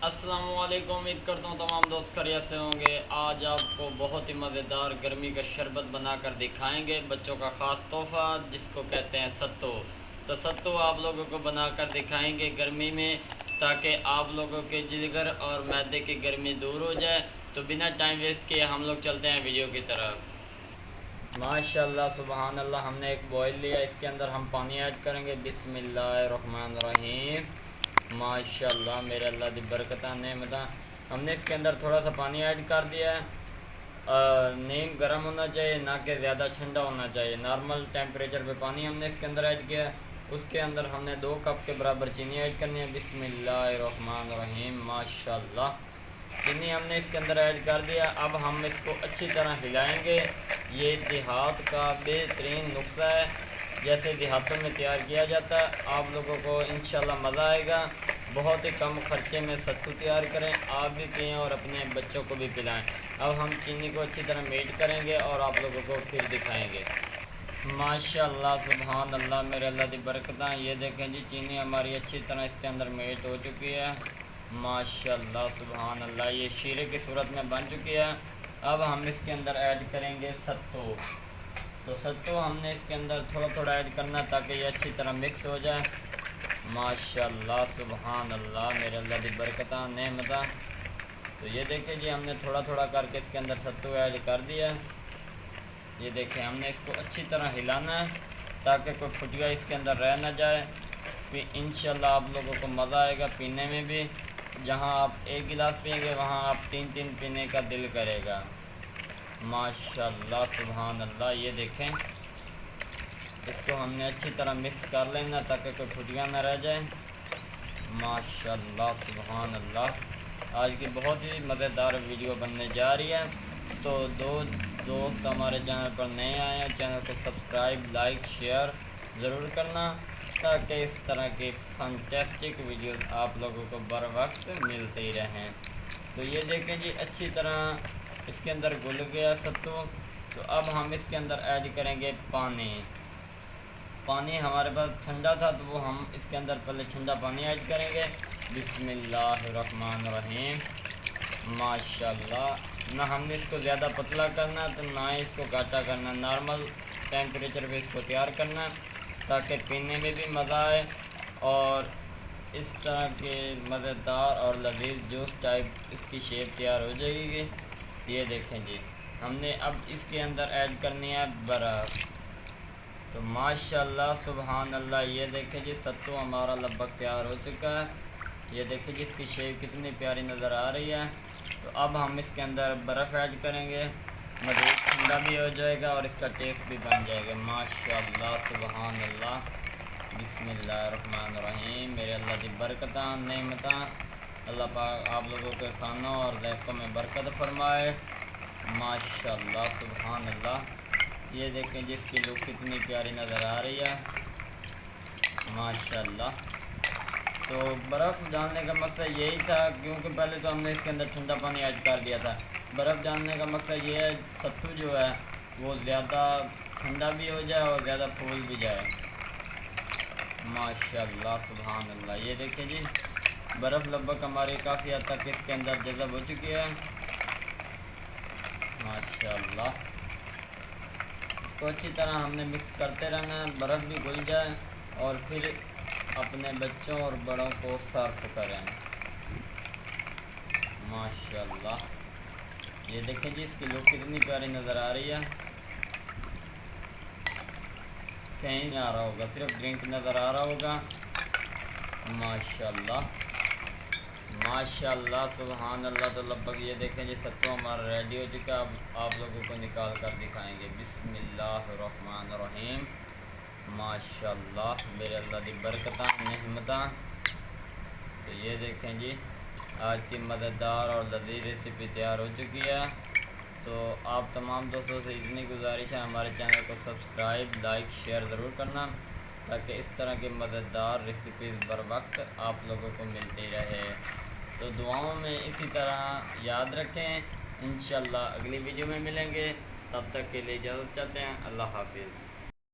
अस्सलामुअलैकुम। उम्मीद करता हूँ तमाम दोस्त खैरियत से होंगे। आज आपको बहुत ही मज़ेदार गर्मी का शरबत बनाकर दिखाएंगे, बच्चों का ख़ास तोहफ़ा जिसको कहते हैं सत्तू। तो सत्तू आप लोगों को बनाकर दिखाएंगे गर्मी में, ताकि आप लोगों के जिगर और मैदे की गर्मी दूर हो जाए। तो बिना टाइम वेस्ट किए हम लोग चलते हैं वीडियो की तरफ। माशाल्लाह सुबहान अल्लाह। हमने एक बॉयल लिया, इसके अंदर हम पानी ऐड करेंगे। बिस्मिल्लाहिर्रहमानिर्रहीम। माशाल्लाह मेरे अल्लाह दी बरकतां नेमतां। हमने इसके अंदर थोड़ा सा पानी ऐड कर दिया है। नीम गर्म होना चाहिए, ना कि ज़्यादा ठंडा होना चाहिए। नॉर्मल टेम्परेचर पे पानी हमने इसके अंदर ऐड किया है। उसके अंदर हमने 2 कप के बराबर चीनी ऐड करनी है। बिस्मिल्लाहिर्रहमानिर्रहीम। माशाल्लाह चीनी हमने इसके अंदर ऐड कर दिया। अब हम इसको अच्छी तरह हिलाएंगे। ये देहात का बेहतरीन नुस्खा है, जैसे देहातों में तैयार किया जाता है। आप लोगों को इंशाल्लाह मज़ा आएगा। बहुत ही कम खर्चे में सत्तू तैयार करें, आप भी पिएं और अपने बच्चों को भी पिलाएं। अब हम चीनी को अच्छी तरह मेल्ट करेंगे और आप लोगों को फिर दिखाएंगे। माशाल्लाह सुभान अल्लाह मेरे अल्लाह की बरकतां। ये देखें जी, चीनी हमारी अच्छी तरह इसके अंदर मेल्ट हो चुकी है। माशाल्लाह सुभान अल्लाह, ये शीरे की सूरत में बन चुकी है। अब हम इसके अंदर ऐड करेंगे सत्तू। तो सत्तू हमने इसके अंदर थोड़ा थोड़ा ऐड करना, ताकि ये अच्छी तरह मिक्स हो जाए। माशाल्लाह सुभान अल्लाह मेरे अल्लाह की बरकतां नेमतां। तो ये देखें जी, हमने थोड़ा थोड़ा करके इसके अंदर सत्तू ऐड कर दिया। ये देखें, हमने इसको अच्छी तरह हिलाना है, ताकि कोई फुटिया इसके अंदर रह ना जाए। फिर इंशाल्लाह आप लोगों को मज़ा आएगा पीने में भी। जहाँ आप एक गिलास पिएंगे, वहाँ आप 3-3 पीने का दिल करेगा। माशाल्लाह सुभान अल्लाह। ये देखें, इसको हमने अच्छी तरह मिक्स कर लेना, ताकि कोई फुटिया ना रह जाए। माशाल्लाह सुभान अल्लाह। आज की बहुत ही मज़ेदार वीडियो बनने जा रही है। तो दो दोस्त हमारे चैनल पर नए आए हैं, चैनल को सब्सक्राइब, लाइक, शेयर ज़रूर करना, ताकि इस तरह की फंटेस्टिक वीडियो आप लोगों को बर वक्त मिलते ही रहें। तो ये देखें जी, अच्छी तरह इसके अंदर घुल गया सत्तू। तो अब हम इसके अंदर ऐड करेंगे पानी। पानी हमारे पास ठंडा था, तो वो हम इसके अंदर पहले ठंडा पानी ऐड करेंगे। बिस्मिल्लाहिर्रहमानिर्रहीम। माशाल्लाह। ना हमने इसको ज़्यादा पतला करना, तो ना ही इसको गाढ़ा करना। नॉर्मल टेम्परेचर पे इसको तैयार करना, ताकि पीने में भी मज़ा आए और इस तरह के मज़ेदार और लजीज जूस टाइप इसकी शेप तैयार हो जाएगी। ये देखें जी, हमने अब इसके अंदर ऐड करनी है बर्फ़। तो माशाल्लाह सुभान अल्लाह। ये देखें जी, सत्तू हमारा लगभग तैयार हो चुका है। ये देखें जी, इसकी शेप कितनी प्यारी नज़र आ रही है। तो अब हम इसके अंदर बर्फ़ ऐड करेंगे, मज़ीद ठंडा भी हो जाएगा और इसका टेस्ट भी बन जाएगा। माशाल्लाह सुभान अल्लाह। बिस्मिल्लाहिर्रहमानिर्रहीम। मेरे अल्लाह की बरकतां नेमतां। अल्लाह पाक आप लोगों के खानों और ज़ायक़ों में बरकत फरमाए। माशाल्लाह सुभान अल्लाह। ये देखें जिसकी लुक कितनी प्यारी नज़र आ रही है। माशाल्लाह। तो बर्फ़ डालने का मकसद यही था, क्योंकि पहले तो हमने इसके अंदर ठंडा पानी ऐड कर दिया था। बर्फ़ डालने का मकसद ये है, सत्तू जो है वो ज़्यादा ठंडा भी हो जाए और ज़्यादा फूल भी जाए। माशाल्लाह सुभान अल्लाह। ये देखें जी, बर्फ़ लगभग हमारी काफ़ी हद तक इसके अंदर जज़ब हो चुकी है। माशाल्लाह। इसको अच्छी तरह हमने मिक्स करते रहना है, बर्फ़ भी घुल जाए और फिर अपने बच्चों और बड़ों को सर्व करें। माशाल्लाह। ये देखें जी, इसकी लुक कितनी प्यारी नज़र आ रही है। कहीं नहीं आ रहा होगा, सिर्फ ड्रिंक नज़र आ रहा होगा। माशाल्लाह माशाल्लाह सुभान अल्लाह। तो लगभग ये देखें जी, सत्तू हमारा रेडी हो चुका है। अब आप लोगों को निकाल कर दिखाएंगे। बिस्मिल्लाहिर्रहमानिर्रहीम। माशाल्लाह मेरे अल्लाह की बरकतां नेमतां। तो ये देखें जी, आज की मज़ेदार और लज़ीज़ रेसिपी तैयार हो चुकी है। तो आप तमाम दोस्तों से इतनी गुजारिश है, हमारे चैनल को सब्सक्राइब, लाइक, शेयर ज़रूर करना, ताकि इस तरह की मज़ेदार रेसिपीज़ बर वक्त आप लोगों को मिलती रहे। तो दुआओं में इसी तरह याद रखें। इंशाल्लाह अगली वीडियो में मिलेंगे, तब तक के लिए इजाज़त चाहते हैं। अल्लाह हाफिज़।